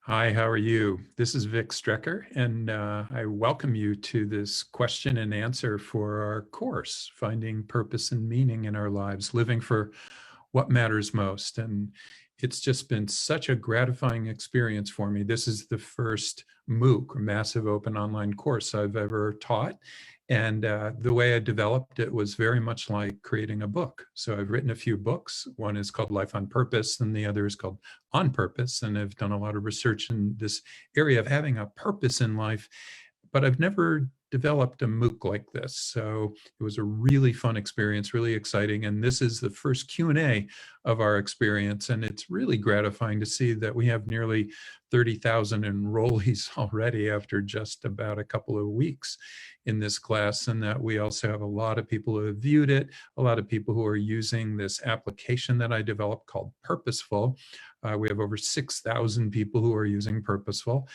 Hi, how are you? This is Vic Strecher, and I welcome you to this question and answer for our course, Finding Purpose and Meaning in Our Lives, Living for What Matters Most. And it's just been such a gratifying experience for me. This is the first MOOC, Massive Open Online Course, I've ever taught. And the way I developed it was very much like creating a book. So I've written a few books. One is called Life on Purpose, and the other is called On Purpose. And I've done a lot of research in this area of having a purpose in life, but I've never developed a MOOC like this. So it was a really fun experience, really exciting. And this is the first Q&A of our experience. And it's really gratifying to see that we have nearly 30,000 enrollees already after just about a couple of weeks in this class, and that we also have a lot of people who have viewed it, a lot of people who are using this application that I developed called Purposeful. We have over 6,000 people who are using Purposeful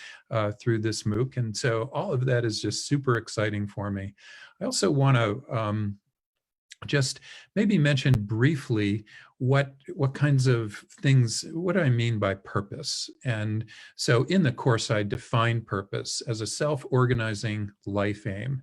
through this MOOC. And so all of that is just super exciting for me. I also want to just maybe mention briefly what kinds of things, what do I mean by purpose? And so in the course, I define purpose as a self-organizing life aim.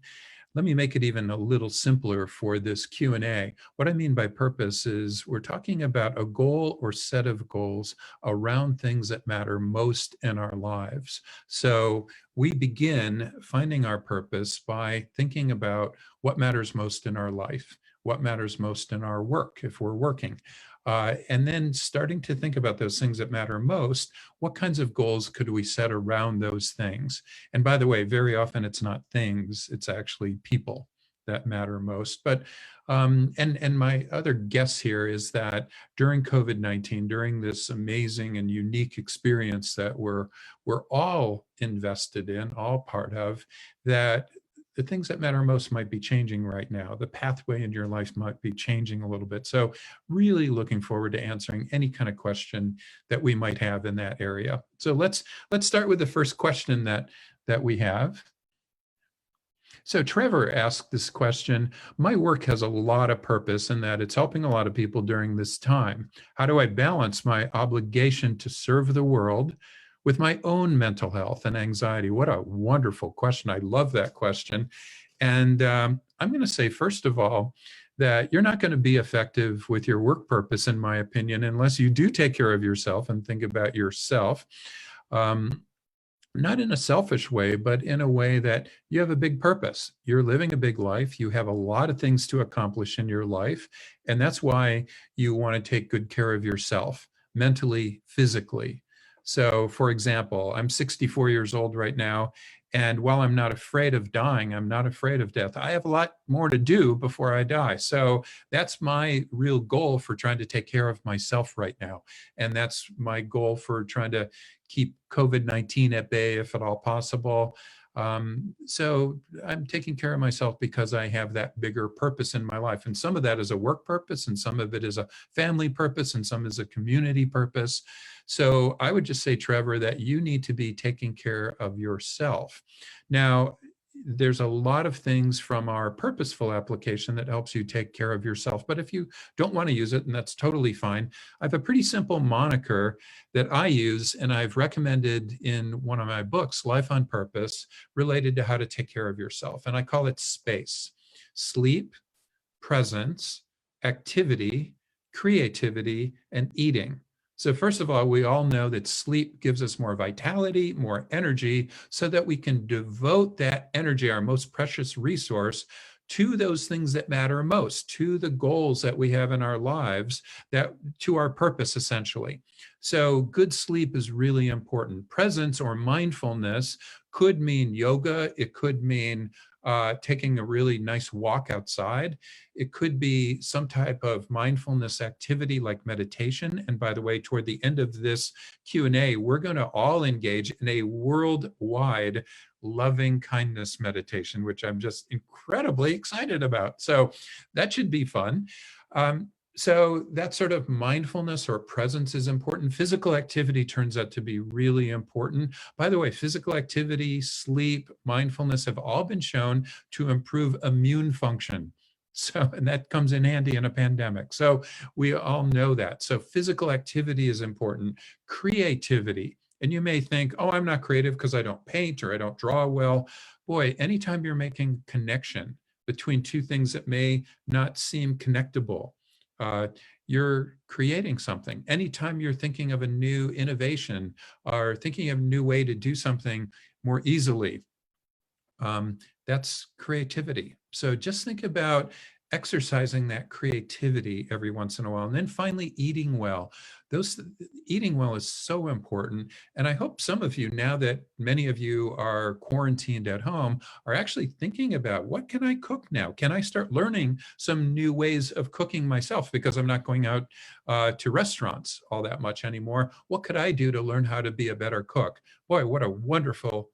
Let me make it even a little simpler for this Q&A. What I mean by purpose is we're talking about a goal or set of goals around things that matter most in our lives. So we begin finding our purpose by thinking about what matters most in our life, what matters most in our work if we're working. And then starting to think about those things that matter most, what kinds of goals could we set around those things? And by the way, very often it's not things, it's actually people that matter most. But and my other guess here is that during COVID-19, during this amazing and unique experience that we're all invested in, all part of, that the things that matter most might be changing right now. The pathway in your life might be changing a little bit. So really looking forward to answering any kind of question that we might have in that area. So let's start with the first question that we have. So Trevor asked this question: my work has a lot of purpose in that it's helping a lot of people during this time. How do I balance my obligation to serve the world with my own mental health and anxiety? What a wonderful question. I love that question. And I'm going to say, first of all, that you're not going to be effective with your work purpose, in my opinion, unless you do take care of yourself and think about yourself. Not in a selfish way, but in a way that you have a big purpose. You're living a big life. You have a lot of things to accomplish in your life. And that's why you want to take good care of yourself, mentally, physically. So for example, I'm 64 years old right now, and while I'm not afraid of dying, I'm not afraid of death. I have a lot more to do before I die. So that's my real goal for trying to take care of myself right now. And that's my goal for trying to keep COVID-19 at bay if at all possible. So I'm taking care of myself because I have that bigger purpose in my life. And some of that is a work purpose, and some of it is a family purpose, and some is a community purpose. So I would just say, Trevor, that you need to be taking care of yourself. Now, there's a lot of things from our Purposeful application that helps you take care of yourself. But if you don't want to use it, and that's totally fine, I have a pretty simple moniker that I use, and I've recommended in one of my books, Life on Purpose, related to how to take care of yourself. And I call it SPACE: sleep, presence, activity, creativity, and eating. So first of all, we all know that sleep gives us more vitality, more energy, so that we can devote that energy, our most precious resource, to those things that matter most, to the goals that we have in our lives, that to our purpose, essentially. So good sleep is really important. Presence or mindfulness could mean yoga. It could mean taking a really nice walk outside. It could be some type of mindfulness activity like meditation. And by the way, toward the end of this Q&A, we're going to all engage in a worldwide loving kindness meditation, which I'm just incredibly excited about. So that should be fun. So that sort of mindfulness or presence is important. Physical activity turns out to be really important. By the way, physical activity, sleep, mindfulness have all been shown to improve immune function. So, and that comes in handy in a pandemic. So we all know that. So physical activity is important. Creativity. And you may think, oh, I'm not creative because I don't paint or I don't draw well. Boy, anytime you're making connection between two things that may not seem connectable, you're creating something. Anytime you're thinking of a new innovation or thinking of a new way to do something more easily, that's creativity. So just think about exercising that creativity every once in a while. And then finally, eating well. Eating well is so important. And I hope some of you, now that many of you are quarantined at home, are actually thinking about, what can I cook now? Can I start learning some new ways of cooking myself, because I'm not going out to restaurants all that much anymore? What could I do to learn how to be a better cook? Boy, what a wonderful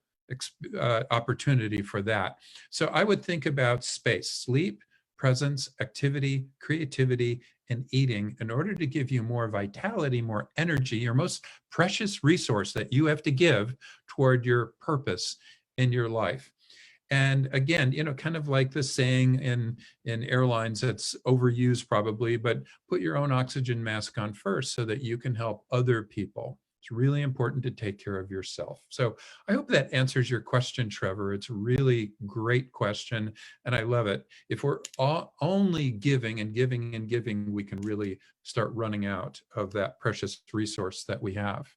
opportunity for that. So I would think about space, sleep, presence, activity, creativity, and eating in order to give you more vitality, more energy, your most precious resource that you have to give toward your purpose in your life. And again, kind of like the saying in airlines that's overused probably, but put your own oxygen mask on first so that you can help other people. It's really important to take care of yourself. So I hope that answers your question, Trevor. It's a really great question, and I love it. If we're only giving and giving and giving, we can really start running out of that precious resource that we have.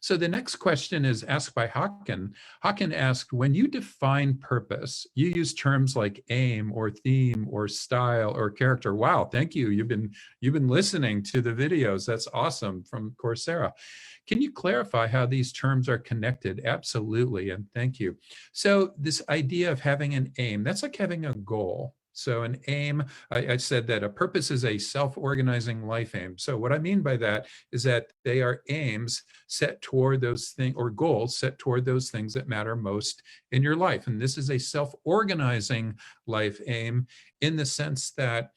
So the next question is asked by Hakan. Hakan asked, when you define purpose, you use terms like aim or theme or style or character. Wow, thank you. You've been listening to the videos. That's awesome, from Coursera. Can you clarify how these terms are connected? Absolutely, and thank you. So this idea of having an aim, that's like having a goal. So an aim, I said that a purpose is a self-organizing life aim. So what I mean by that is that they are aims set toward those things, or goals set toward those things that matter most in your life. And this is a self-organizing life aim in the sense that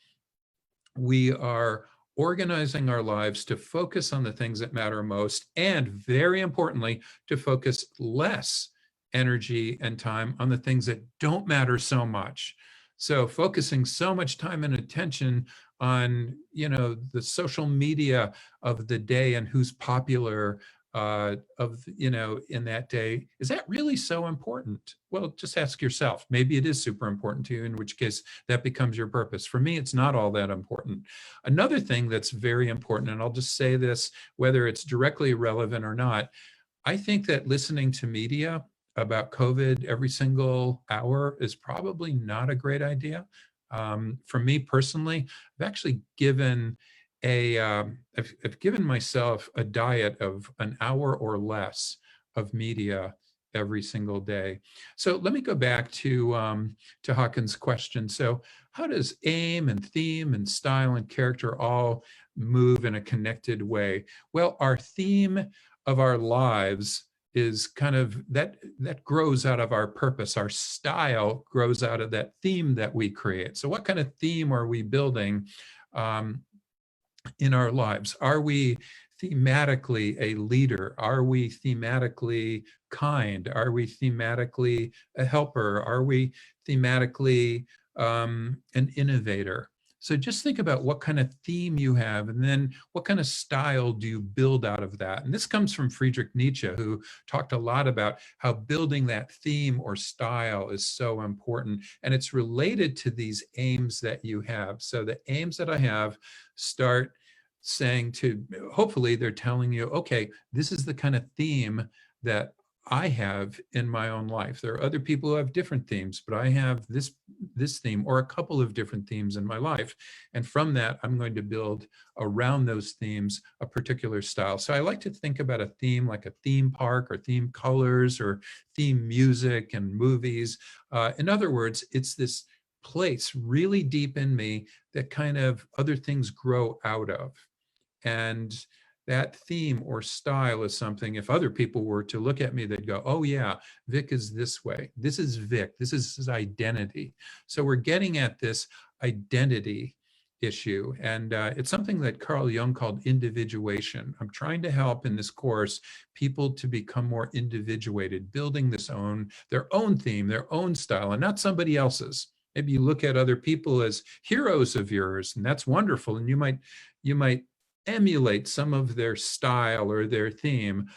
we are organizing our lives to focus on the things that matter most, and very importantly, to focus less energy and time on the things that don't matter so much. So focusing so much time and attention on, the social media of the day and who's popular in that day, is that really so important? Well, just ask yourself. Maybe it is super important to you, in which case that becomes your purpose. For me, it's not all that important. Another thing that's very important, and I'll just say this, whether it's directly relevant or not, I think that listening to media about COVID every single hour is probably not a great idea. For me personally, I've actually given I've given myself a diet of an hour or less of media every single day. So let me go back to Hakan's question. So how does aim and theme and style and character all move in a connected way? Well, our theme of our lives is kind of that grows out of our purpose. Our style grows out of that theme that we create. So what kind of theme are we building in our lives? Are we thematically a leader? Are we thematically kind? Are we thematically a helper? Are we thematically an innovator? So just think about what kind of theme you have, and then what kind of style do you build out of that? And this comes from Friedrich Nietzsche, who talked a lot about how building that theme or style is so important. And it's related to these aims that you have. So the aims that I have start saying to, hopefully they're telling you, okay, this is the kind of theme that I have in my own life. There are other people who have different themes, but I have this theme or a couple of different themes in my life. And from that, I'm going to build around those themes a particular style. So I like to think about a theme like a theme park or theme colors or theme music and movies. In other words, it's this place really deep in me that kind of other things grow out of. And that theme or style is something, if other people were to look at me, they'd go, oh yeah, Vic is this way. This is Vic. This is his identity. So we're getting at this identity issue. And it's something that Carl Jung called individuation. I'm trying to help in this course people to become more individuated, building their own theme, their own style, and not somebody else's. Maybe you look at other people as heroes of yours, and that's wonderful. And you might emulate some of their style or their theme,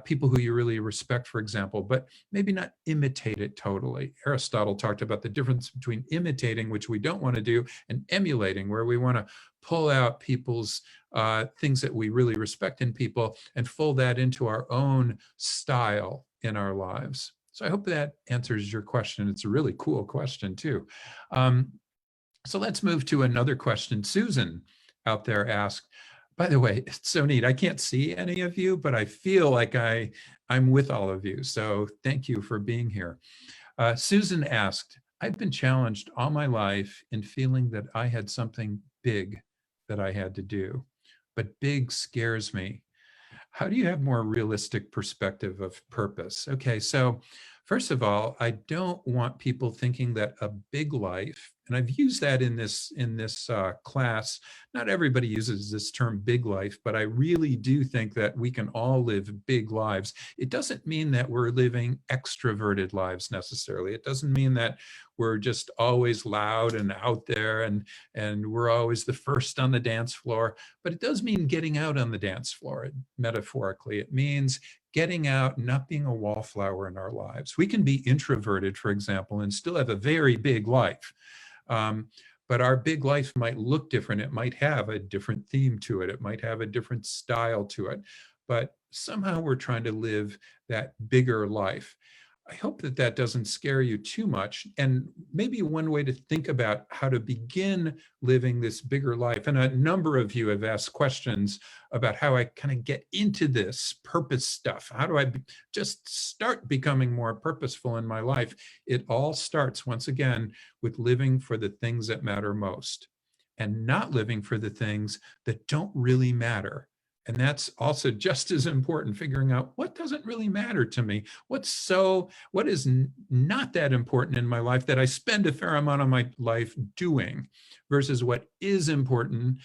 people who you really respect, for example, but maybe not imitate it totally. Aristotle talked about the difference between imitating, which we don't want to do, and emulating, where we want to pull out people's things that we really respect in people and fold that into our own style in our lives. So I hope that answers your question. It's a really cool question too. So let's move to another question. Susan out there asked, by the way, it's so neat. I can't see any of you, but I feel like I'm with all of you. So thank you for being here. Susan asked, I've been challenged all my life in feeling that I had something big that I had to do, but big scares me. How do you have more realistic perspective of purpose? Okay, so first of all, I don't want people thinking that a big life, and I've used that in this class. Not everybody uses this term big life, but I really do think that we can all live big lives. It doesn't mean that we're living extroverted lives necessarily. It doesn't mean that we're just always loud and out there and we're always the first on the dance floor, but it does mean getting out on the dance floor, metaphorically. It means getting out, not being a wallflower in our lives. We can be introverted, for example, and still have a very big life. But our big life might look different. It might have a different theme to it. It might have a different style to it. But somehow we're trying to live that bigger life. I hope that that doesn't scare you too much. And maybe one way to think about how to begin living this bigger life, and a number of you have asked questions about how I kind of get into this purpose stuff. How do I just start becoming more purposeful in my life? It all starts, once again, with living for the things that matter most and not living for the things that don't really matter. And that's also just as important, figuring out what doesn't really matter to me. What is not that important in my life that I spend a fair amount of my life doing versus what is important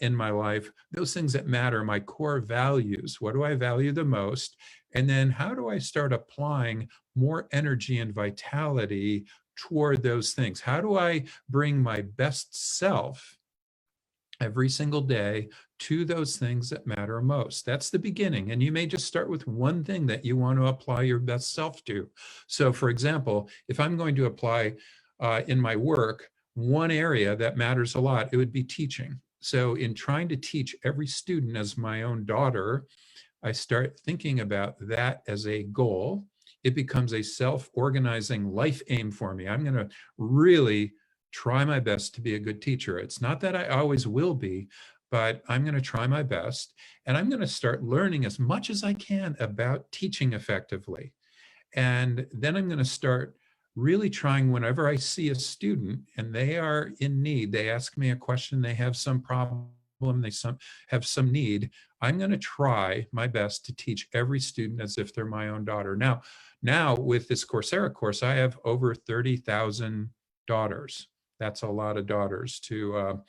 in my life, those things that matter, my core values. What do I value the most? And then how do I start applying more energy and vitality toward those things? How do I bring my best self every single day to those things that matter most? That's the beginning. And you may just start with one thing that you want to apply your best self to. So for example, if I'm going to apply in my work, one area that matters a lot, it would be teaching. So in trying to teach every student as my own daughter, I start thinking about that as a goal. It becomes a self-organizing life aim for me. I'm going to really try my best to be a good teacher. It's not that I always will be, but I'm going to try my best. And I'm going to start learning as much as I can about teaching effectively. And then I'm going to start really trying, whenever I see a student and they are in need, they ask me a question, they have some problem, they have some need, I'm going to try my best to teach every student as if they're my own daughter. Now with this Coursera course, I have over 30,000 daughters. That's a lot of daughters to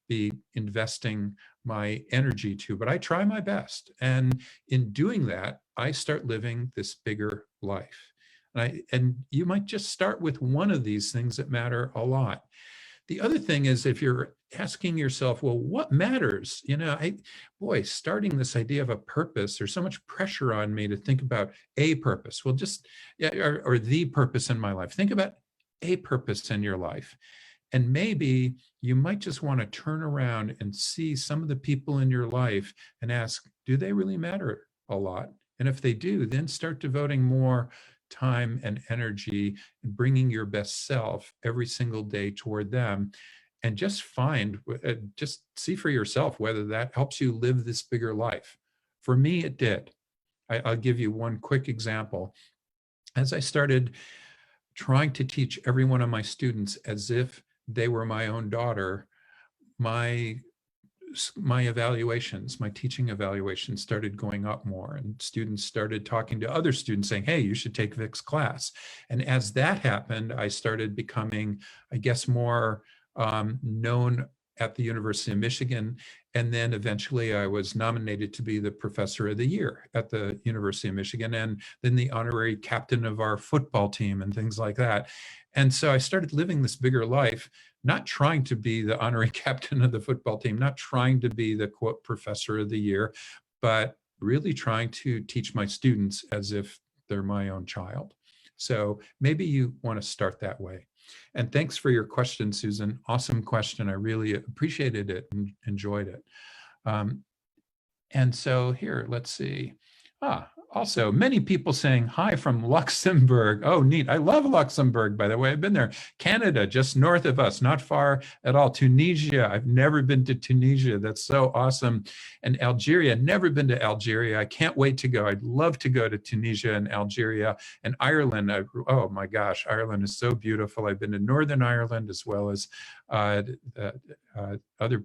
be investing my energy to, but I try my best. And in doing that, I start living this bigger life. And you might just start with one of these things that matter a lot. The other thing is, if you're asking yourself, well, what matters? Starting this idea of a purpose, there's so much pressure on me to think about a purpose. Well, or the purpose in my life. Think about a purpose in your life. And maybe you might just want to turn around and see some of the people in your life and ask, do they really matter a lot? And if they do, then start devoting more time and energy and bringing your best self every single day toward them. And just see for yourself whether that helps you live this bigger life. For me, it did. I'll give you one quick example. As I started trying to teach every one of my students as if they were my own daughter, my evaluations, my teaching evaluations started going up more, and students started talking to other students saying, hey, you should take Vic's class. And as that happened, I started becoming, I guess, more known at the University of Michigan. And then eventually I was nominated to be the Professor of the Year at the University of Michigan, and then the honorary captain of our football team and things like that. And so I started living this bigger life, not trying to be the honorary captain of the football team, not trying to be the quote Professor of the Year, but really trying to teach my students as if they're my own child. So maybe you want to start that way. And thanks for your question, Susan. Awesome question. I really appreciated it and enjoyed it. And so here, let's see. Also, many people saying hi from Luxembourg. Oh, neat. I love Luxembourg, by the way. I've been there. Canada, just north of us, not far at all. Tunisia. I've never been to Tunisia. That's so awesome. And Algeria, never been to Algeria. I can't wait to go. I'd love to go to Tunisia and Algeria and Ireland. Oh my gosh, Ireland is so beautiful. I've been to Northern Ireland as well as other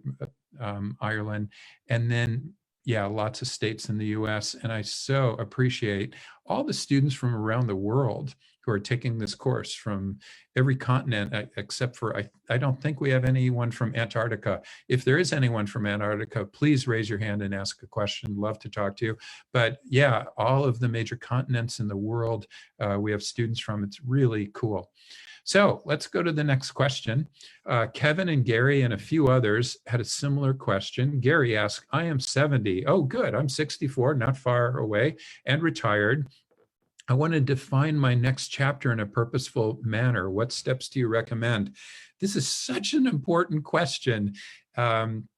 Ireland. And then yeah, lots of states in the US. And I so appreciate all the students from around the world who are taking this course from every continent, except for, I don't think we have anyone from Antarctica. If there is anyone from Antarctica, please raise your hand and ask a question. Love to talk to you. But yeah, all of the major continents in the world, we have students from. It's really cool. So let's go to the next question. Kevin and Gary and a few others had a similar question. Gary asked, I am 70. Oh, good. I'm 64, not far away, and retired. I want to define my next chapter in a purposeful manner. What steps do you recommend? This is such an important question.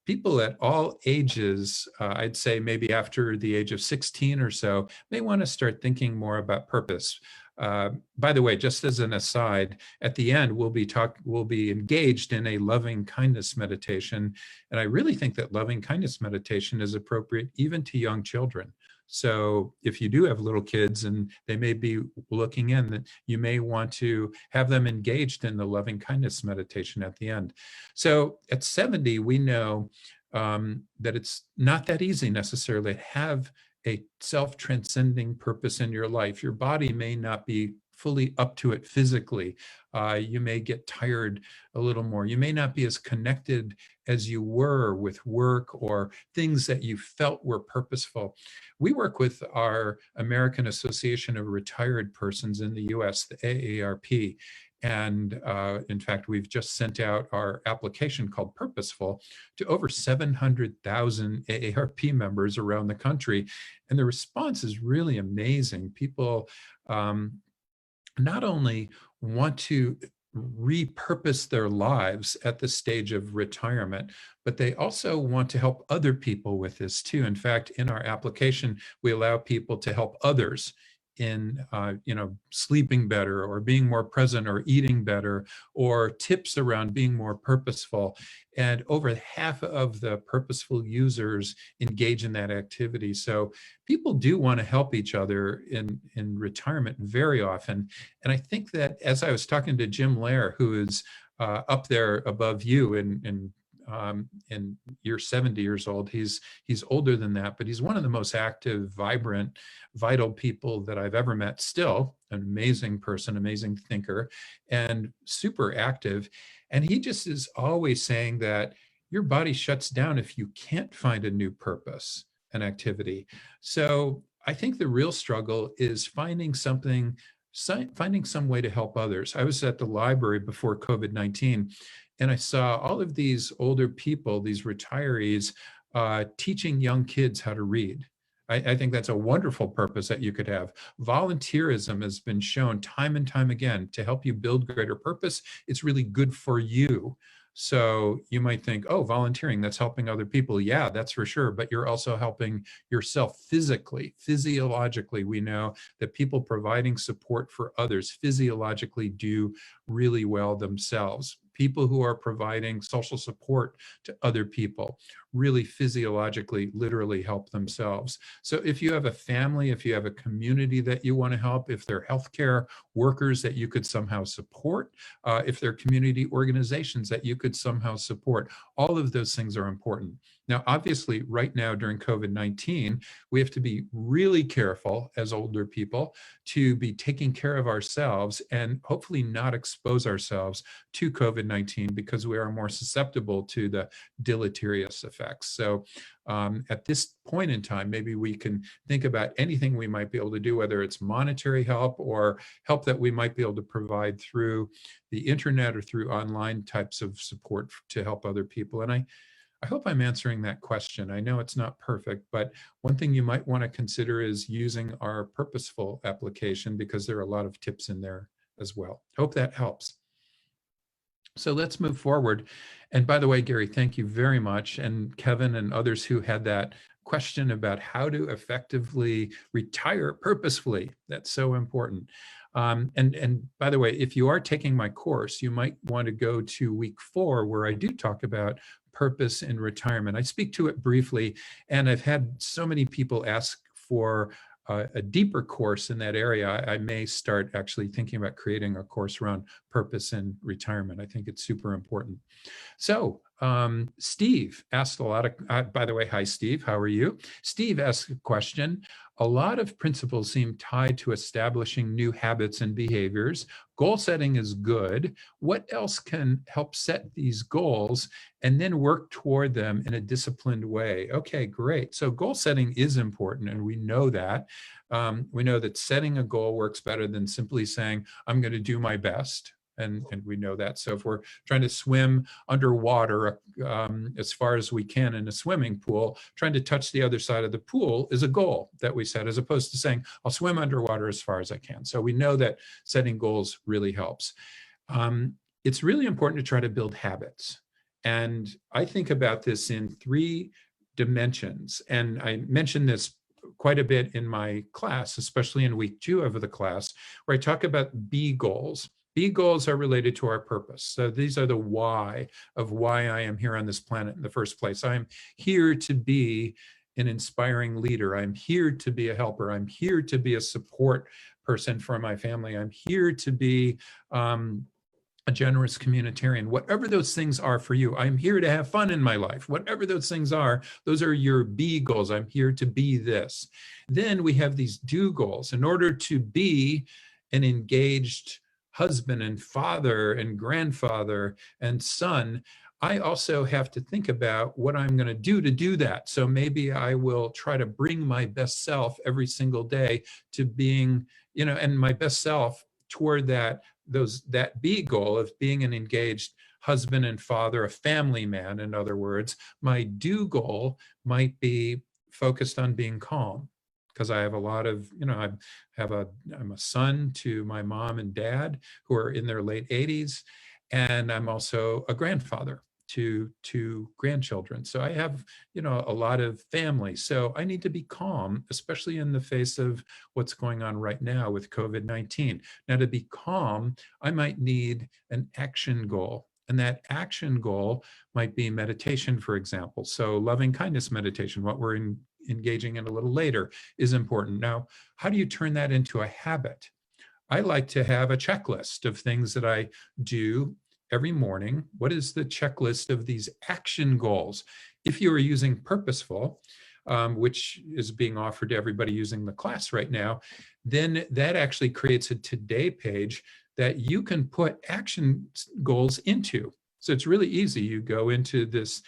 People at all ages, I'd say maybe after the age of 16 or so, may want to start thinking more about purpose. By the way, just as an aside, at the end, we'll be engaged in a loving kindness meditation. And I really think that loving kindness meditation is appropriate even to young children. So if you do have little kids and they may be looking in, you may want to have them engaged in the loving kindness meditation at the end. So at 70, we know that it's not that easy necessarily to have a self-transcending purpose in your life. Your body may not be fully up to it physically. You may get tired a little more. You may not be as connected as you were with work or things that you felt were purposeful. We work with our American Association of Retired Persons in the US, the AARP. And in fact, we've just sent out our application called Purposeful to over 700,000 AARP members around the country. And the response is really amazing. People not only want to repurpose their lives at the stage of retirement, but they also want to help other people with this too. In fact, in our application, we allow people to help others in sleeping better or being more present or eating better, or tips around being more purposeful. And over half of the purposeful users engage in that activity. So people do want to help each other in retirement very often. And I think that as I was talking to Jim Lair, who is up there above you and you're 70 years old. He's older than that, but he's one of the most active, vibrant, vital people that I've ever met. Still an amazing person, amazing thinker, and super active. And he just is always saying that your body shuts down if you can't find a new purpose and activity. So I think the real struggle is finding some way to help others. I was at the library before COVID-19, and I saw all of these older people, these retirees, teaching young kids how to read. I think that's a wonderful purpose that you could have. Volunteerism has been shown time and time again to help you build greater purpose. It's really good for you. So you might think, oh, volunteering, that's helping other people. Yeah, that's for sure. But you're also helping yourself physically, physiologically. We know that people providing support for others physiologically do really well themselves. People who are providing social support to other people really physiologically, literally help themselves. So if you have a family, if you have a community that you want to help, if they're healthcare workers that you could somehow support, if they're community organizations that you could somehow support, all of those things are important. Now, obviously, right now during COVID-19, we have to be really careful as older people to be taking care of ourselves and hopefully not expose ourselves to COVID-19 because we are more susceptible to the deleterious effects. So at this point in time, maybe we can think about anything we might be able to do, whether it's monetary help or help that we might be able to provide through the internet or through online types of support to help other people. And I hope I'm answering that question. I know it's not perfect, but one thing you might want to consider is using our Purposeful application, because there are a lot of tips in there as well. Hope that helps. So let's move forward. And by the way, Gary, thank you very much. And Kevin and others who had that question about how to effectively retire purposefully. That's so important. And by the way, if you are taking my course, you might want to go to week 4, where I do talk about purpose in retirement. I speak to it briefly, and I've had so many people ask for a deeper course in that area. I may start actually thinking about creating a course around purpose in retirement. I think it's super important. So Steve asked a lot of, by the way, hi, Steve, how are you? Steve asked a question. A lot of principles seem tied to establishing new habits and behaviors. Goal setting is good. What else can help set these goals and then work toward them in a disciplined way? Okay, great. So goal setting is important, and we know that. We know that setting a goal works better than simply saying, I'm going to do my best. And we know that. So if we're trying to swim underwater as far as we can in a swimming pool, trying to touch the other side of the pool is a goal that we set, as opposed to saying, I'll swim underwater as far as I can. So we know that setting goals really helps. It's really important to try to build habits. And I think about this in 3 dimensions. And I mentioned this quite a bit in my class, especially in week 2 of the class, where I talk about B goals. B goals are related to our purpose. So these are the why of why I am here on this planet in the first place. I'm here to be an inspiring leader. I'm here to be a helper. I'm here to be a support person for my family. I'm here to be a generous communitarian. Whatever those things are for you, I'm here to have fun in my life. Whatever those things are, those are your B goals. I'm here to be this. Then we have these do goals. In order to be an engaged husband and father and grandfather and son, I also have to think about what I'm going to do that. So maybe I will try to bring my best self every single day to being, and my best self toward that B goal of being an engaged husband and father, a family man, in other words. My do goal might be focused on being calm, because I have a lot of, I'm a son to my mom and dad who are in their late 80s. And I'm also a grandfather to 2 grandchildren. So I have, a lot of family. So I need to be calm, especially in the face of what's going on right now with COVID-19. Now, to be calm, I might need an action goal. And that action goal might be meditation, for example. So loving kindness meditation, what we're engaging in a little later, is important. Now, how do you turn that into a habit? I like to have a checklist of things that I do every morning. What is the checklist of these action goals? If you are using Purposeful, which is being offered to everybody using the class right now, then that actually creates a today page that you can put action goals into. So it's really easy. You go into this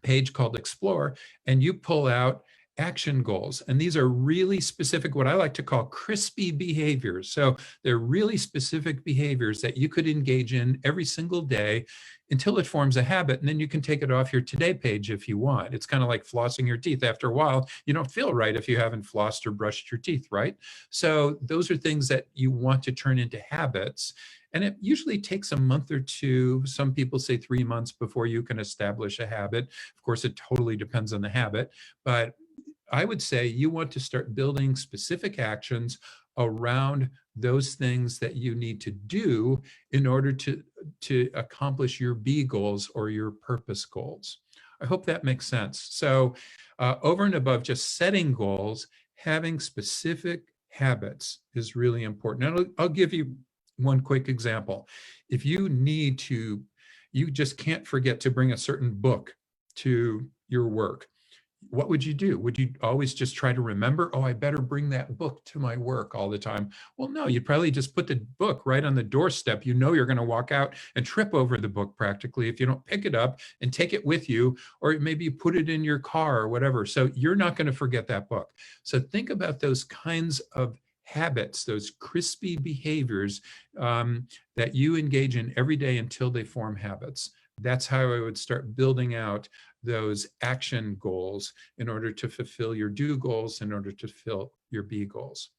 page called Explore, and you pull out action goals. And these are really specific, what I like to call crispy behaviors. So they're really specific behaviors that you could engage in every single day until it forms a habit. And then you can take it off your today page if you want. It's kind of like flossing your teeth. After a while, you don't feel right if you haven't flossed or brushed your teeth, right? So those are things that you want to turn into habits. And it usually takes a month or 2. Some people say 3 months before you can establish a habit. Of course, it totally depends on the habit. But I would say you want to start building specific actions around those things that you need to do in order to accomplish your B goals or your purpose goals. I hope that makes sense. So over and above just setting goals, having specific habits is really important. And I'll give you one quick example. If you you just can't forget to bring a certain book to your work, what would you do? Would you always just try to remember, oh, I better bring that book to my work all the time? Well, no, you'd probably just put the book right on the doorstep. You know you're going to walk out and trip over the book practically if you don't pick it up and take it with you, or maybe you put it in your car or whatever. So you're not going to forget that book. So think about those kinds of habits, those crispy behaviors that you engage in every day until they form habits. That's how I would start building out those action goals in order to fulfill your do goals, in order to fulfill your be goals.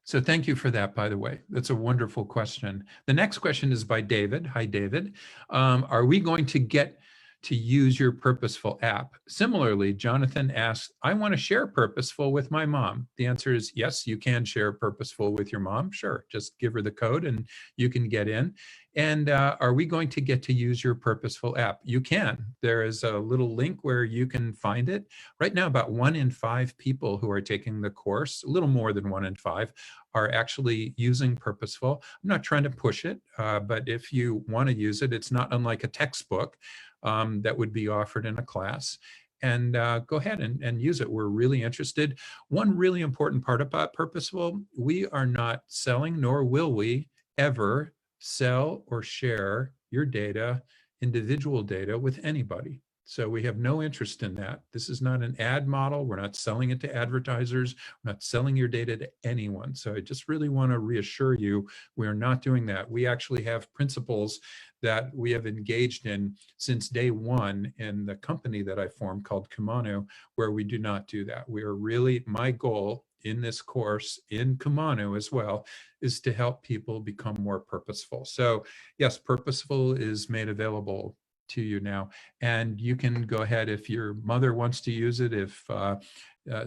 So thank you for that, by the way. That's a wonderful question. The next question is by David. Hi, David. Are we going to get to use your Purposeful app? Similarly, Jonathan asks, I want to share Purposeful with my mom. The answer is yes, you can share Purposeful with your mom. Sure, just give her the code and you can get in. And are we going to get to use your Purposeful app? You can. There is a little link where you can find it. Right now, about 1 in 5 people who are taking the course, a little more than 1 in 5, are actually using Purposeful. I'm not trying to push it, but if you want to use it, it's not unlike a textbook that would be offered in a class. And go ahead and use it. We're really interested. One really important part about Purposeful, we are not selling, nor will we ever sell or share your data, individual data, with anybody. So we have no interest in that. This is not an ad model. We're not selling it to advertisers. We're not selling your data to anyone. So I just really want to reassure you, we are not doing that. We actually have principles that we have engaged in since day one in the company that I formed called Kumano, where we do not do that. We are really, my goal in this course, in Kumano as well, is to help people become more purposeful. So yes, Purposeful is made available to you now, and you can go ahead if your mother wants to use it, if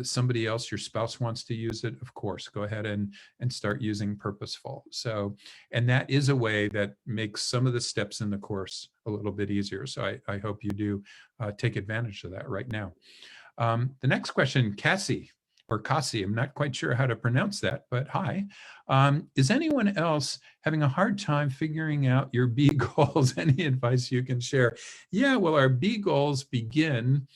somebody else, your spouse, wants to use it, of course, go ahead and start using Purposeful. So, and that is a way that makes some of the steps in the course a little bit easier. So I hope you do take advantage of that right now. The next question, Cassie, or Kasi, I'm not quite sure how to pronounce that, but hi. Is anyone else having a hard time figuring out your B goals? Any advice you can share? Yeah, well, our B goals begin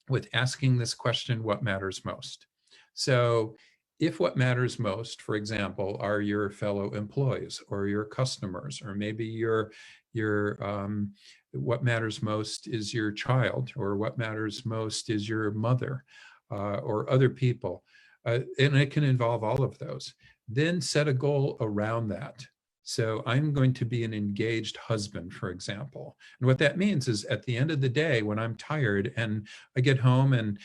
with asking this question, what matters most? So if what matters most, for example, are your fellow employees or your customers, or maybe what matters most is your child, or what matters most is your mother, or other people, and it can involve all of those. Then set a goal around that. So I'm going to be an engaged husband, for example. And what that means is at the end of the day, when I'm tired and I get home and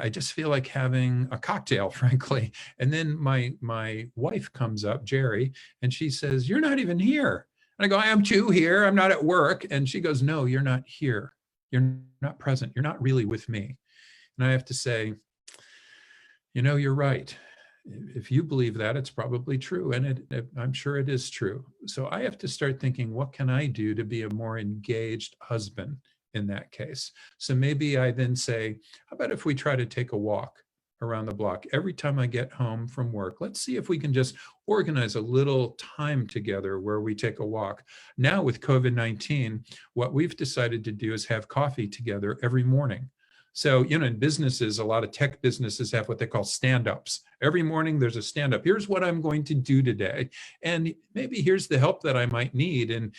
I just feel like having a cocktail, frankly. And then my wife comes up, Jerry, and she says, "You're not even here." And I go, "I am too here. I'm not at work." And she goes, "No, you're not here. You're not present. You're not really with me." And I have to say, you know, you're right. If you believe that, it's probably true. And I'm sure it is true. So I have to start thinking, what can I do to be a more engaged husband in that case? So maybe I then say, how about if we try to take a walk around the block every time I get home from work? Let's see if we can just organize a little time together where we take a walk. Now with COVID-19, what we've decided to do is have coffee together every morning. So, you know, in businesses, a lot of tech businesses have what they call stand-ups. Every morning there's a stand-up. Here's what I'm going to do today. And maybe here's the help that I might need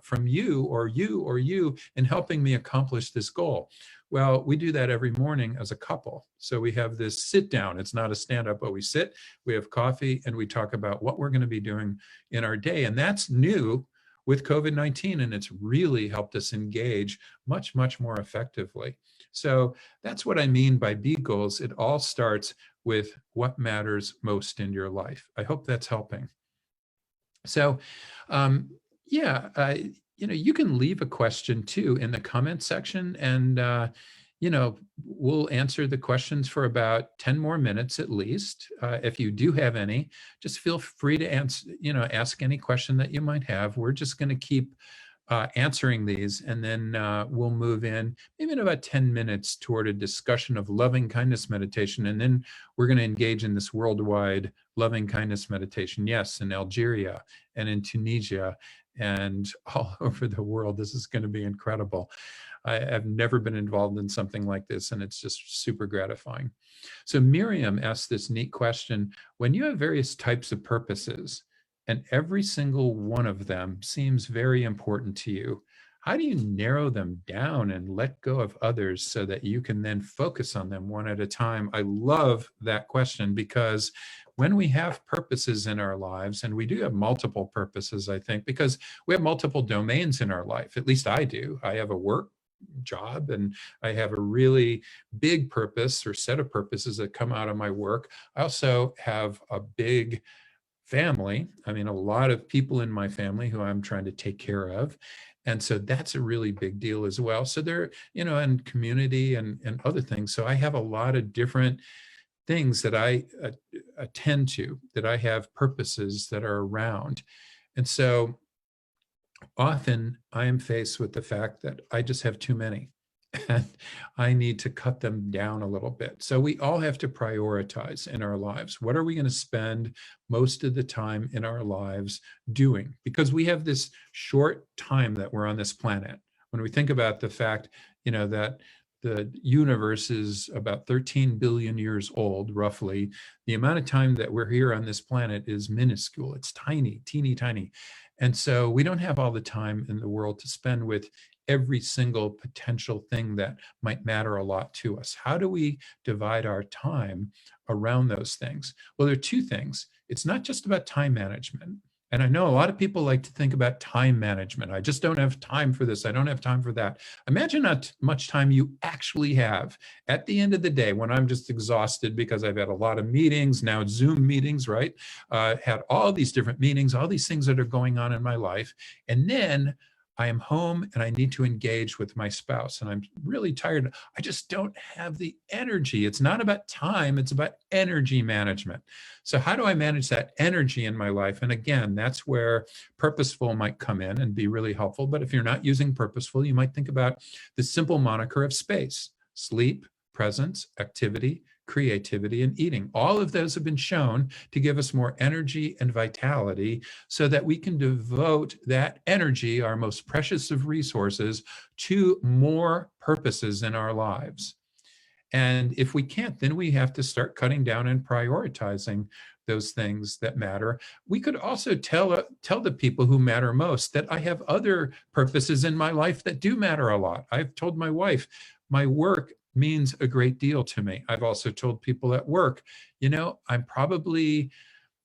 from you or you in helping me accomplish this goal. Well, we do that every morning as a couple. So we have this sit down. It's not a stand-up, but we sit, we have coffee, and we talk about what we're going to be doing in our day. And that's new with COVID-19, and it's really helped us engage much, much more effectively. So that's what I mean by B goals. It all starts with what matters most in your life. I hope that's helping. So you know, you can leave a question too in the comment section, and you know, we'll answer the questions for about 10 more minutes at least. If you do have any, just feel free to ask any question that you might have. We're just going to keep answering these, and then we'll move in maybe in about 10 minutes toward a discussion of loving kindness meditation. And then we're going to engage in this worldwide loving kindness meditation. Yes, in Algeria and in Tunisia and all over the world. This is going to be incredible. I've never been involved in something like this, and it's just super gratifying. So Miriam asked this neat question: when you have various types of purposes, and every single one of them seems very important to you, how do you narrow them down and let go of others so that you can then focus on them one at a time? I love that question, because when we have purposes in our lives, and we do have multiple purposes, I think, because we have multiple domains in our life. At least I do. I have a work job, and I have a really big purpose or set of purposes that come out of my work. I also have a big family. I mean, a lot of people in my family who I'm trying to take care of. And so that's a really big deal as well. So there, and community and other things. So I have a lot of different things that I attend to, that I have purposes that are around. And so often I am faced with the fact that I just have too many and I need to cut them down a little bit. So we all have to prioritize in our lives. What are we going to spend most of the time in our lives doing? Because we have this short time that we're on this planet. When we think about the fact, that the universe is about 13 billion years old, roughly, the amount of time that we're here on this planet is minuscule. It's tiny, teeny tiny. And so we don't have all the time in the world to spend with every single potential thing that might matter a lot to us. How do we divide our time around those things? Well, there are two things. It's not just about time management. And I know a lot of people like to think about time management. I just don't have time for this. I don't have time for that. Imagine how much time you actually have at the end of the day, when I'm just exhausted because I've had a lot of meetings, now Zoom meetings, right? Had all these different meetings, all these things that are going on in my life. And then I am home and I need to engage with my spouse and I'm really tired. I just don't have the energy. It's not about time, it's about energy management. So how do I manage that energy in my life? And again, that's where Purposeful might come in and be really helpful. But if you're not using Purposeful, you might think about the simple moniker of space: sleep, presence, activity, creativity, and eating. All of those have been shown to give us more energy and vitality so that we can devote that energy, our most precious of resources, to more purposes in our lives. And if we can't, then we have to start cutting down and prioritizing those things that matter. We could also tell the people who matter most that I have other purposes in my life that do matter a lot. I've told my wife, my work means a great deal to me. I've also told people at work, I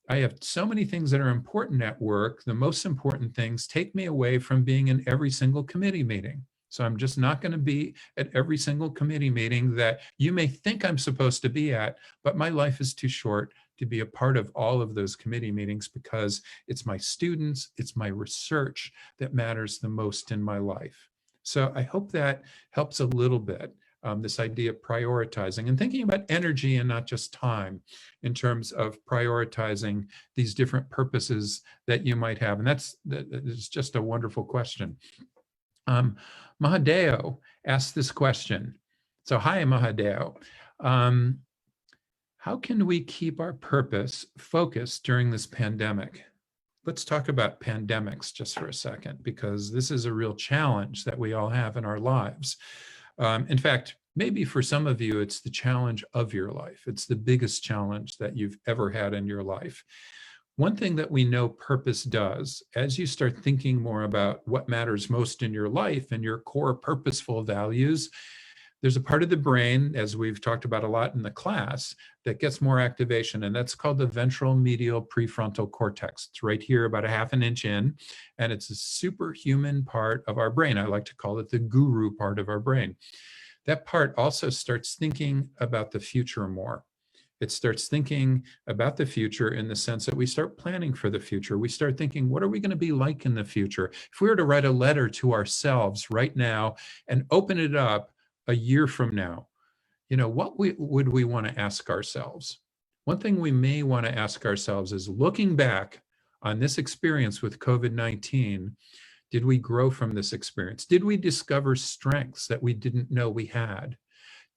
have so many things that are important at work. The most important things take me away from being in every single committee meeting. So I'm just not going to be at every single committee meeting that you may think I'm supposed to be at, but my life is too short to be a part of all of those committee meetings, because it's my students, it's my research that matters the most in my life. So I hope that helps a little bit. This idea of prioritizing and thinking about energy and not just time in terms of prioritizing these different purposes that you might have. And that is just a wonderful question. Mahadeo asked this question. So hi, Mahadeo. How can we keep our purpose focused during this pandemic? Let's talk about pandemics just for a second, because this is a real challenge that we all have in our lives. In fact, maybe for some of you, it's the challenge of your life. It's the biggest challenge that you've ever had in your life. One thing that we know purpose does, as you start thinking more about what matters most in your life and your core purposeful values, there's a part of the brain, as we've talked about a lot in the class, that gets more activation, and that's called the ventral medial prefrontal cortex. It's right here, about a half an inch in, and it's a superhuman part of our brain. I like to call it the guru part of our brain. That part also starts thinking about the future more. It starts thinking about the future in the sense that we start planning for the future. We start thinking, what are we going to be like in the future? If we were to write a letter to ourselves right now and open it up a year from now, what would we want to ask ourselves? One thing we may want to ask ourselves is, looking back on this experience with COVID-19, did we grow from this experience? Did we discover strengths that we didn't know we had?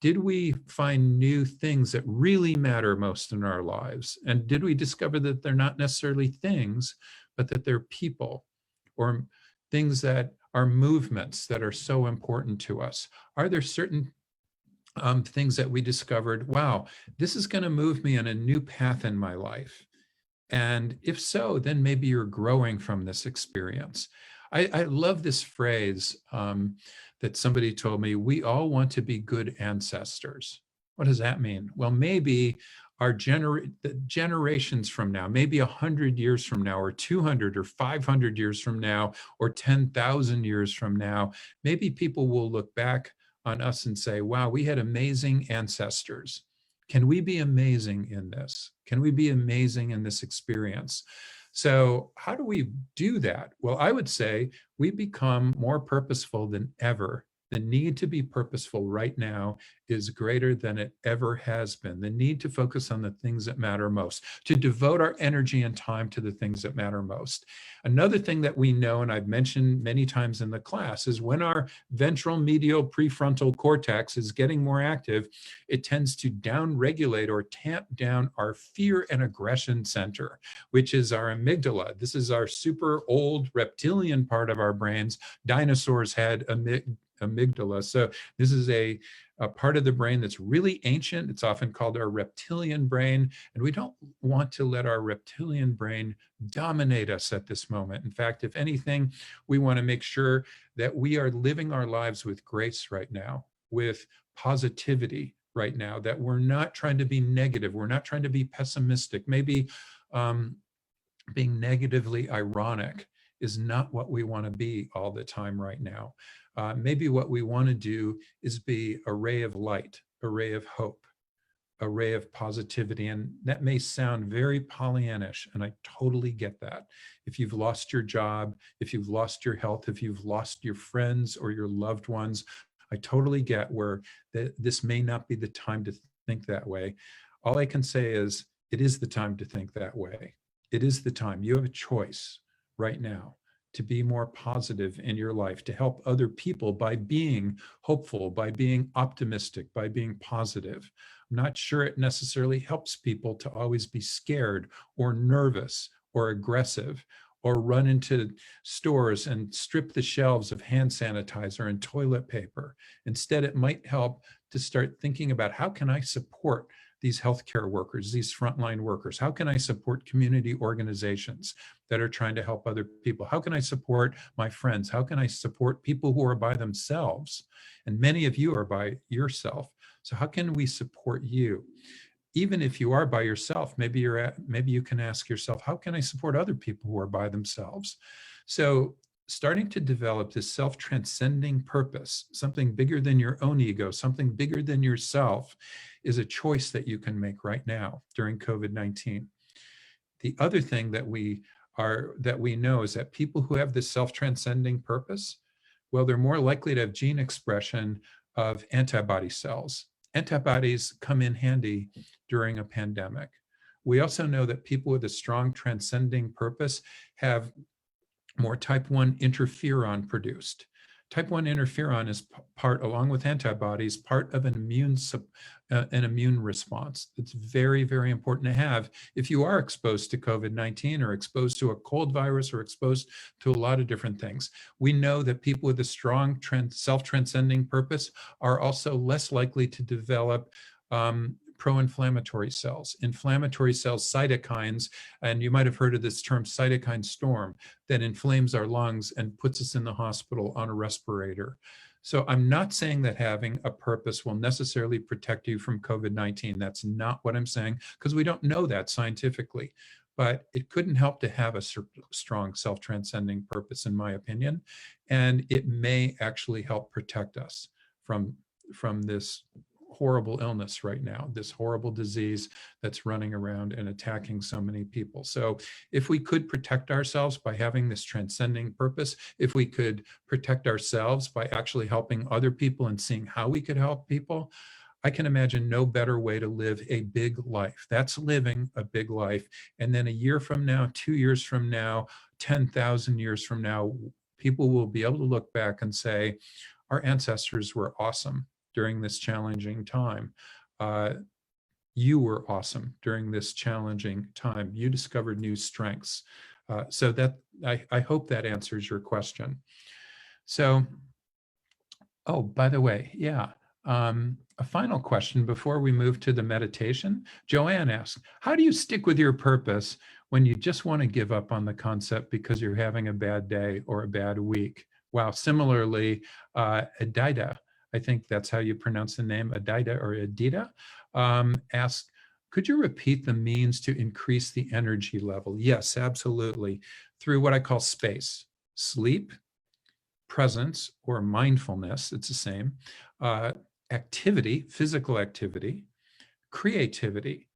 Did we find new things that really matter most in our lives? And did we discover that they're not necessarily things, but that they're people, or things that are movements that are so important to us? Are there certain things that we discovered, wow, this is going to move me on a new path in my life? And if so, then maybe you're growing from this experience. I love this phrase that somebody told me: we all want to be good ancestors. What does that mean? Well, maybe our generations from now, maybe 100 years from now, or 200 or 500 years from now, or 10,000 years from now, maybe people will look back on us and say, wow, we had amazing ancestors. Can we be amazing in this? Can we be amazing in this experience? So how do we do that? Well, I would say we become more purposeful than ever. The need to be purposeful right now is greater than it ever has been. The need to focus on the things that matter most, to devote our energy and time to the things that matter most. Another thing that we know, and I've mentioned many times in the class, is when our ventral medial prefrontal cortex is getting more active, it tends to downregulate or tamp down our fear and aggression center, which is our amygdala. This is our super old reptilian part of our brains. Dinosaurs had amygdala. So this is a part of the brain that's really ancient. It's often called our reptilian brain, and we don't want to let our reptilian brain dominate us at this moment. In fact, if anything, we want to make sure that we are living our lives with grace right now, with positivity right now, that we're not trying to be negative, we're not trying to be pessimistic. Maybe being negatively ironic is not what we want to be all the time right now. Maybe what we want to do is be a ray of light, a ray of hope, a ray of positivity. And that may sound very Pollyannish, and I totally get that. If you've lost your job, if you've lost your health, if you've lost your friends or your loved ones, I totally get where this may not be the time to think that way. All I can say is it is the time to think that way. It is the time. You have a choice right now to be more positive in your life, to help other people by being hopeful, by being optimistic, by being positive. I'm not sure it necessarily helps people to always be scared or nervous or aggressive, or run into stores and strip the shelves of hand sanitizer and toilet paper. Instead, it might help to start thinking about, how can I support these healthcare workers, these frontline workers? How can I support community organizations that are trying to help other people? How can I support my friends? How can I support people who are by themselves? And many of you are by yourself. So how can we support you? Even if you are by yourself, maybe you can ask yourself, how can I support other people who are by themselves? So starting to develop this self-transcending purpose, something bigger than your own ego, something bigger than yourself, is a choice that you can make right now during COVID-19. The other thing that we know is that people who have this self-transcending purpose, well, they're more likely to have gene expression of antibody cells. Antibodies come in handy during a pandemic. We also know that people with a strong transcending purpose have more type 1 interferon produced. Type 1 interferon is part, along with antibodies, part of an immune response. It's very, very important to have if you are exposed to COVID-19 or exposed to a cold virus or exposed to a lot of different things. We know that people with a strong self-transcending purpose are also less likely to develop pro-inflammatory cells, inflammatory cells, cytokines, and you might have heard of this term cytokine storm, that inflames our lungs and puts us in the hospital on a respirator. So I'm not saying that having a purpose will necessarily protect you from COVID-19. That's not what I'm saying, because we don't know that scientifically. But it couldn't help to have a strong self-transcending purpose, in my opinion, and it may actually help protect us from this horrible illness right now, this horrible disease that's running around and attacking so many people. So if we could protect ourselves by having this transcending purpose, if we could protect ourselves by actually helping other people and seeing how we could help people, I can imagine no better way to live a big life. That's living a big life. And then a year from now, 2 years from now, 10,000 years from now, people will be able to look back and say, our ancestors were awesome during this challenging time. You were awesome during this challenging time. You discovered new strengths. So that I hope that answers your question. So, oh, by the way, yeah. A final question before we move to the meditation. Joanne asks, how do you stick with your purpose when you just want to give up on the concept because you're having a bad day or a bad week. Wow. Similarly, Adida, I think that's how you pronounce the name, Adida or Adida, asks, could you repeat the means to increase the energy level? Yes, absolutely. Through what I call space, sleep, presence, or mindfulness, it's the same, activity, physical activity, creativity,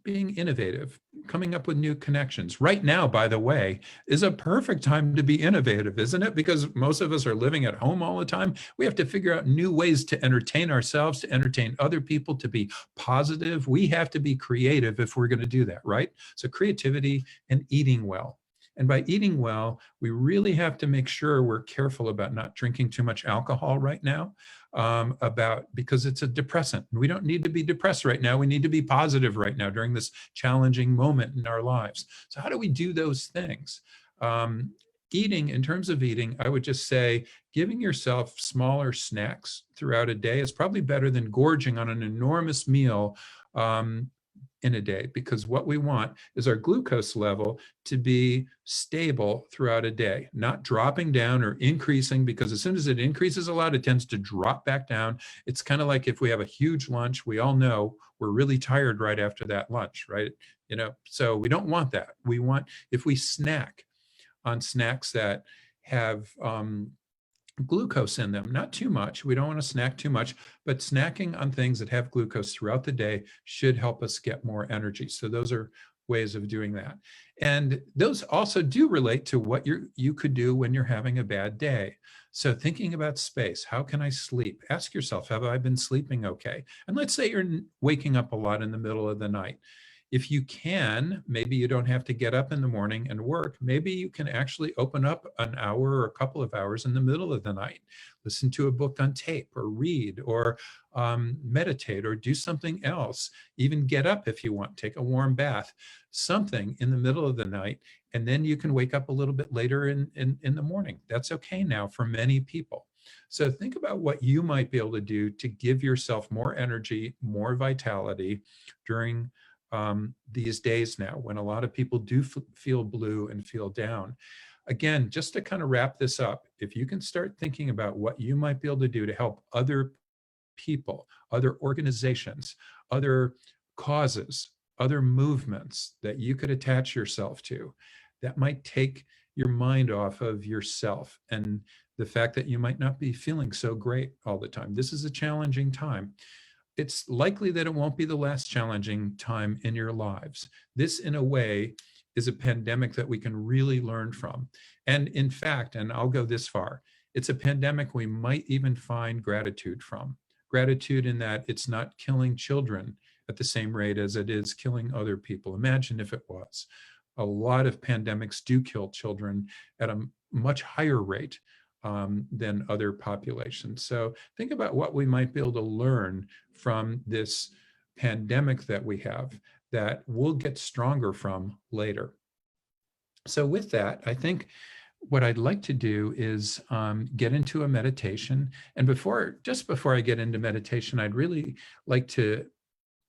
being innovative, coming up with new connections. Right now, by the way, is a perfect time to be innovative, isn't it? Because most of us are living at home all the time. We have to figure out new ways to entertain ourselves, to entertain other people, to be positive. We have to be creative if we're going to do that, right? So creativity and eating well. And by eating well, we really have to make sure we're careful about not drinking too much alcohol right now, because it's a depressant. We don't need to be depressed right now. We need to be positive right now during this challenging moment in our lives. So how do we do those things? Eating, in terms of eating, I would just say giving yourself smaller snacks throughout a day is probably better than gorging on an enormous meal in a day, because what we want is our glucose level to be stable throughout a day, not dropping down or increasing, because as soon as it increases a lot, it tends to drop back down. It's kind of like if we have a huge lunch, we all know we're really tired right after that lunch, right? So we don't want that. We want, if we snack on snacks that have glucose in them, not too much. We don't want to snack too much, but snacking on things that have glucose throughout the day should help us get more energy. So those are ways of doing that. And those also do relate to what you could do when you're having a bad day. So thinking about space, how can I sleep? Ask yourself, have I been sleeping okay? And let's say you're waking up a lot in the middle of the night. If you can, maybe you don't have to get up in the morning and work. Maybe you can actually open up an hour or a couple of hours in the middle of the night, listen to a book on tape or read or meditate or do something else. Even get up if you want, take a warm bath, something in the middle of the night. And then you can wake up a little bit later in the morning. That's okay now for many people. So think about what you might be able to do to give yourself more energy, more vitality during these days now, when a lot of people do feel blue and feel down. Again, just to kind of wrap this up, if you can start thinking about what you might be able to do to help other people, other organizations, other causes, other movements that you could attach yourself to, that might take your mind off of yourself and the fact that you might not be feeling so great all the time. This is a challenging time. It's likely that it won't be the last challenging time in your lives. This, in a way, is a pandemic that we can really learn from. And in fact, and I'll go this far, it's a pandemic we might even find gratitude from. Gratitude in that it's not killing children at the same rate as it is killing other people. Imagine if it was. A lot of pandemics do kill children at a much higher rate than other populations. So think about what we might be able to learn from this pandemic that we have that we'll get stronger from later. So with that, I think what I'd like to do is get into a meditation. And just before I get into meditation, I'd really like to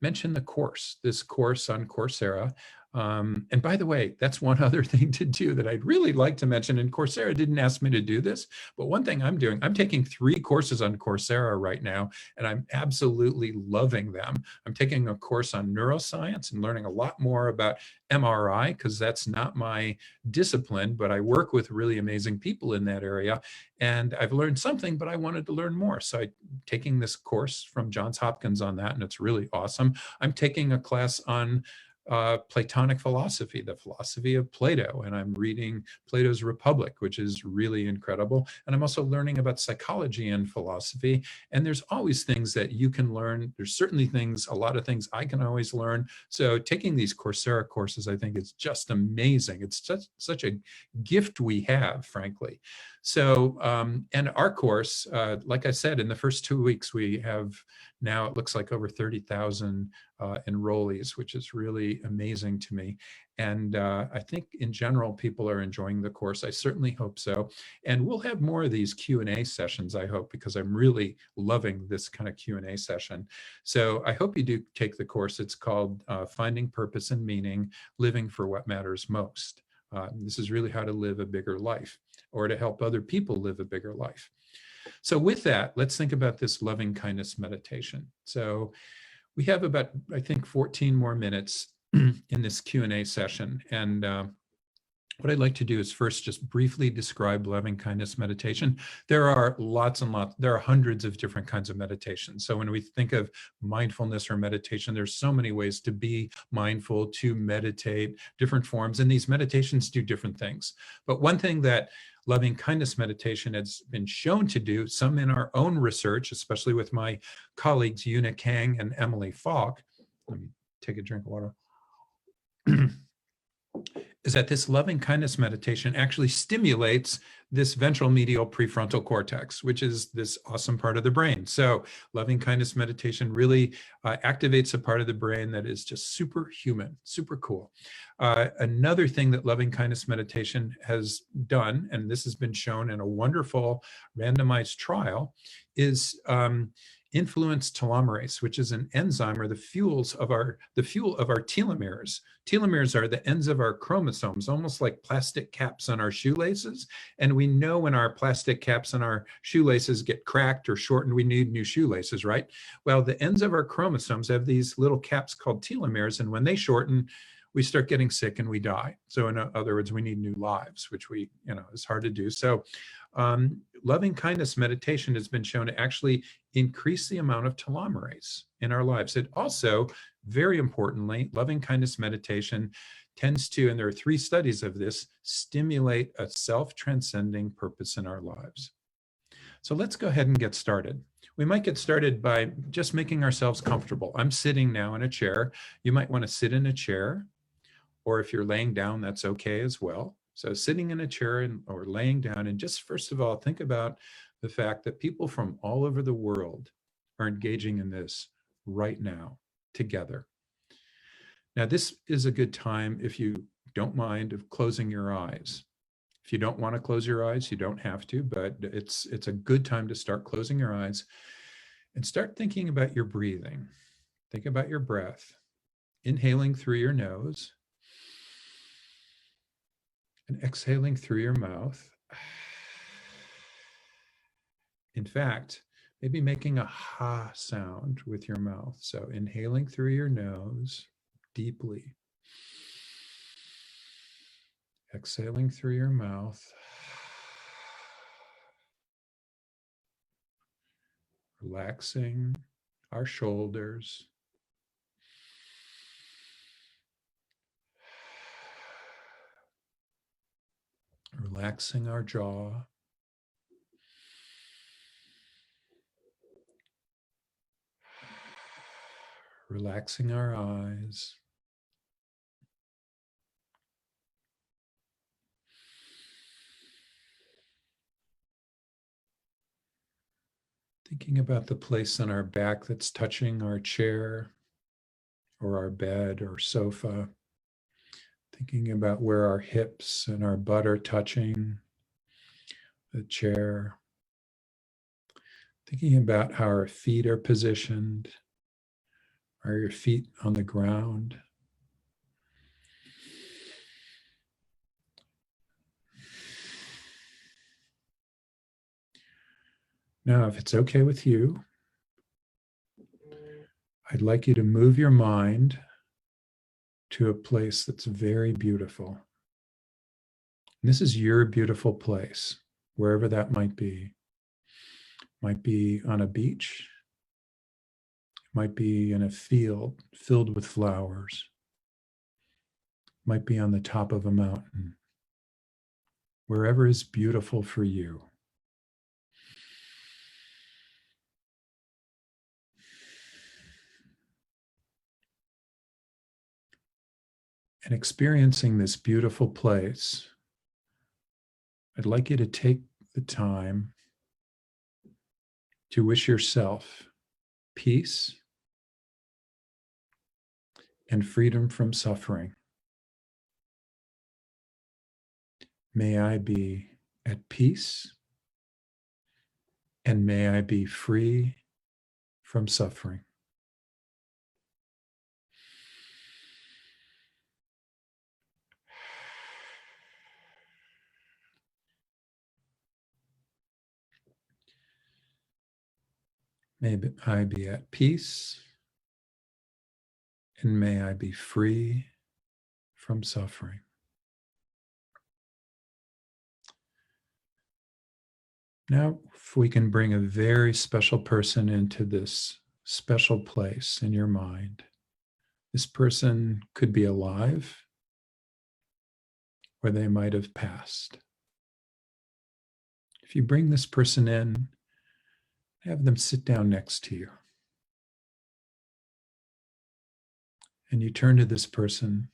mention the course, this course on Coursera. And by the way, that's one other thing to do that I'd really like to mention. And Coursera didn't ask me to do this, but one thing I'm doing, I'm taking 3 courses on Coursera right now, and I'm absolutely loving them. I'm taking a course on neuroscience and learning a lot more about MRI, because that's not my discipline, but I work with really amazing people in that area. And I've learned something, but I wanted to learn more. So I'm taking this course from Johns Hopkins on that, and it's really awesome. I'm taking a class on Platonic philosophy, the philosophy of Plato, and I'm reading Plato's Republic, which is really incredible. And I'm also learning about psychology and philosophy. And there's always things that you can learn. There's certainly a lot of things I can always learn. So taking these Coursera courses, I think, is just amazing. It's such a gift we have, frankly. So, and our course, like I said, in the first 2 weeks, we have now, it looks like over 30,000 enrollees, which is really amazing to me. And I think in general, people are enjoying the course. I certainly hope so. And we'll have more of these Q&A sessions, I hope, because I'm really loving this kind of Q&A session. So I hope you do take the course. It's called Finding Purpose and Meaning, Living for What Matters Most. This is really how to live a bigger life, or to help other people live a bigger life. So with that, let's think about this loving kindness meditation. So we have about, I think, 14 more minutes in this Q&A session. And what I'd like to do is first just briefly describe loving kindness meditation. There are lots and lots, there are hundreds of different kinds of meditation. So when we think of mindfulness or meditation, there's so many ways to be mindful, to meditate, different forms, and these meditations do different things. But one thing that loving kindness meditation has been shown to do, some in our own research, especially with my colleagues, Una Kang and Emily Falk. Let me take a drink of water. Is that this loving kindness meditation actually stimulates this ventral medial prefrontal cortex, which is this awesome part of the brain. So loving kindness meditation really activates a part of the brain that is just superhuman, super cool. Another thing that loving kindness meditation has done, and this has been shown in a wonderful randomized trial, is influence telomerase, which is an enzyme or the fuel of our telomeres. Telomeres are the ends of our chromosomes, almost like plastic caps on our shoelaces. And we know when our plastic caps on our shoelaces get cracked or shortened, we need new shoelaces, right? Well, the ends of our chromosomes have these little caps called telomeres, and when they shorten, we start getting sick and we die. So in other words, we need new lives, which is hard to do. So loving kindness meditation has been shown to actually increase the amount of telomerase in our lives. It also, very importantly, loving kindness meditation tends to, and there are 3 studies of this, stimulate a self-transcending purpose in our lives. So let's go ahead and get started. We might get started by just making ourselves comfortable. I'm sitting now in a chair. You might want to sit in a chair, or if you're laying down, that's okay as well. So sitting in a chair or laying down, and just first of all, think about the fact that people from all over the world are engaging in this right now together. Now, this is a good time, if you don't mind, of closing your eyes. If you don't want to close your eyes, you don't have to, but it's a good time to start closing your eyes and start thinking about your breathing. Think about your breath, inhaling through your nose and exhaling through your mouth. In fact, maybe making a ha sound with your mouth. So inhaling through your nose deeply. Exhaling through your mouth. Relaxing our shoulders. Relaxing our jaw. Relaxing our eyes. Thinking about the place on our back that's touching our chair or our bed or sofa. Thinking about where our hips and our butt are touching the chair. Thinking about how our feet are positioned. Are your feet on the ground? Now, if it's okay with you, I'd like you to move your mind to a place that's very beautiful. And this is your beautiful place, wherever that might be. Might be on a beach. Might be in a field filled with flowers. Might be on the top of a mountain. Wherever is beautiful for you. And experiencing this beautiful place, I'd like you to take the time to wish yourself peace and freedom from suffering. May I be at peace and may I be free from suffering. May I be at peace and may I be free from suffering. Now, if we can bring a very special person into this special place in your mind, this person could be alive or they might have passed. If you bring this person in, have them sit down next to you. And you turn to this person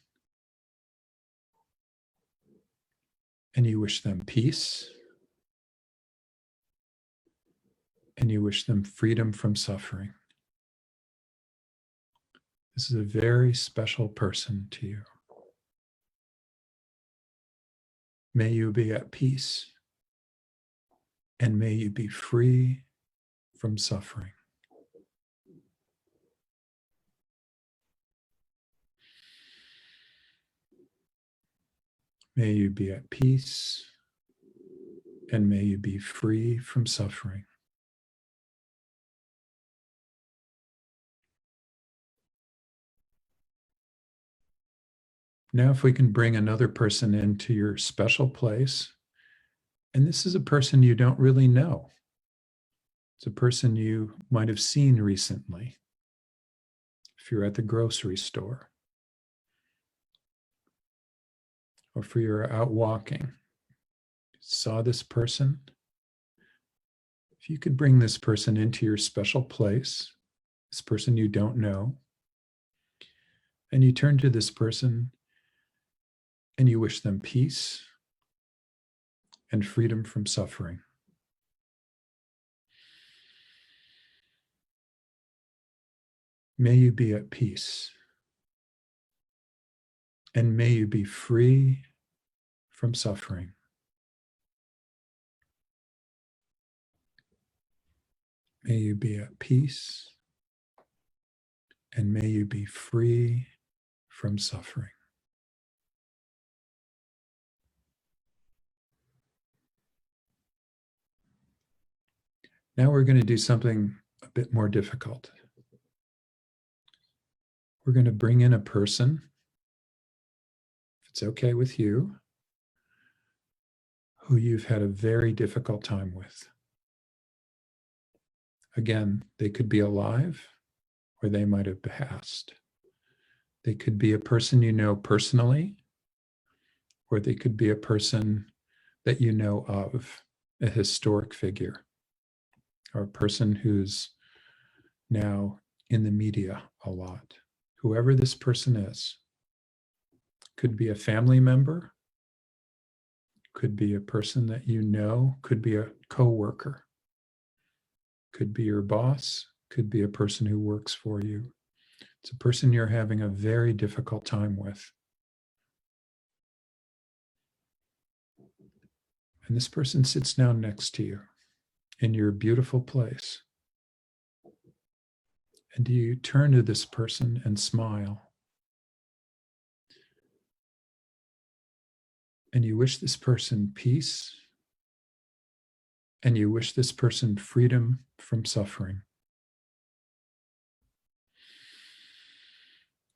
and you wish them peace and you wish them freedom from suffering. This is a very special person to you. May you be at peace and may you be free from suffering. May you be at peace and may you be free from suffering. Now, if we can bring another person into your special place, and this is a person you don't really know. It's a person you might have seen recently. If you're at the grocery store, or if you're out walking, saw this person. If you could bring this person into your special place, this person you don't know, and you turn to this person and you wish them peace and freedom from suffering. May you be at peace and may you be free from suffering. May you be at peace and may you be free from suffering. Now we're going to do something a bit more difficult. We're going to bring in a person, if it's okay with you, who you've had a very difficult time with. Again, they could be alive or they might have passed. They could be a person you know personally, or they could be a person that you know of, a historic figure, or a person who's now in the media a lot. Whoever this person is, could be a family member, could be a person that you know, could be a coworker, could be your boss, could be a person who works for you. It's a person you're having a very difficult time with. And this person sits down next to you in your beautiful place. And you turn to this person and smile. And you wish this person peace. And you wish this person freedom from suffering.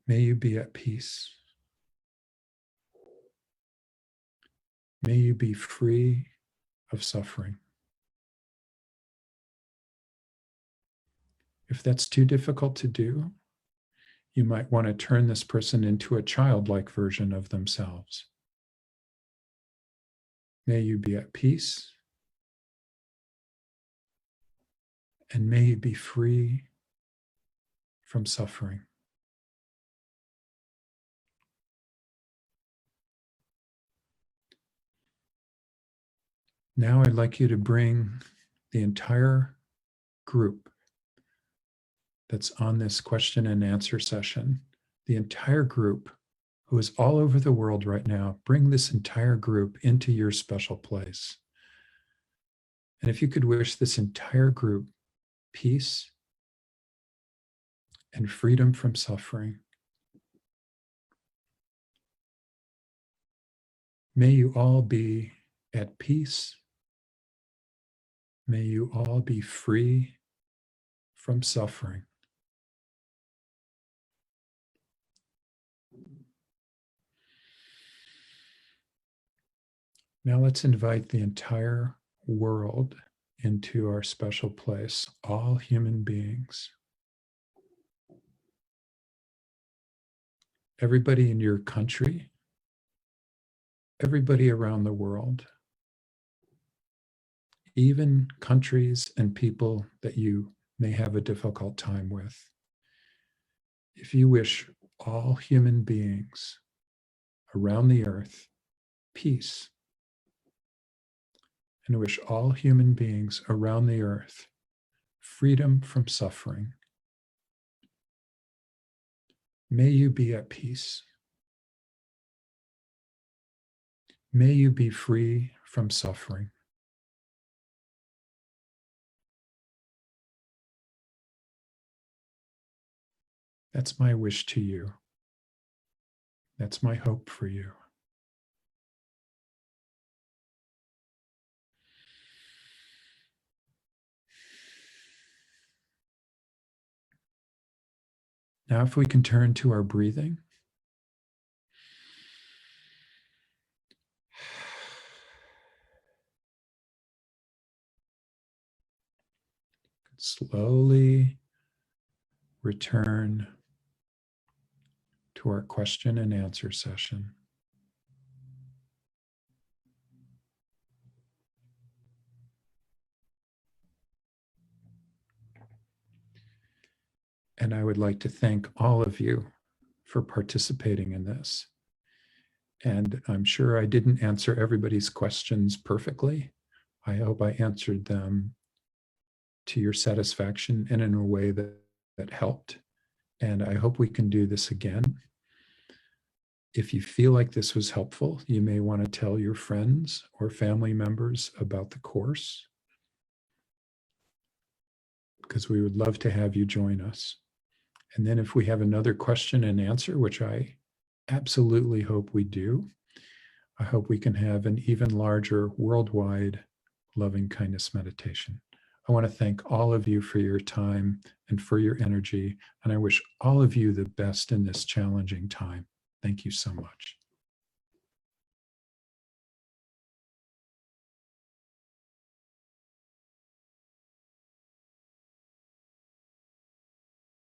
May you be at peace. May you be free of suffering. If that's too difficult to do, you might want to turn this person into a childlike version of themselves. May you be at peace, and may you be free from suffering. Now I'd like you to bring the entire group that's on this question and answer session, the entire group who is all over the world right now, bring this entire group into your special place. And if you could wish this entire group peace and freedom from suffering. May you all be at peace. May you all be free from suffering. Now let's invite the entire world into our special place, all human beings. Everybody in your country, everybody around the world, even countries and people that you may have a difficult time with. If you wish all human beings around the earth peace, and wish all human beings around the earth freedom from suffering, may you be at peace. May you be free from suffering. That's my wish to you. That's my hope for you. Now, if we can turn to our breathing. Slowly return to our question and answer session. And I would like to thank all of you for participating in this. And I'm sure I didn't answer everybody's questions perfectly. I hope I answered them to your satisfaction and in a way that helped. And I hope we can do this again. If you feel like this was helpful, you may want to tell your friends or family members about the course, because we would love to have you join us. And then if we have another question and answer, which I absolutely hope we do, I hope we can have an even larger worldwide loving kindness meditation. I want to thank all of you for your time and for your energy, and I wish all of you the best in this challenging time. Thank you so much.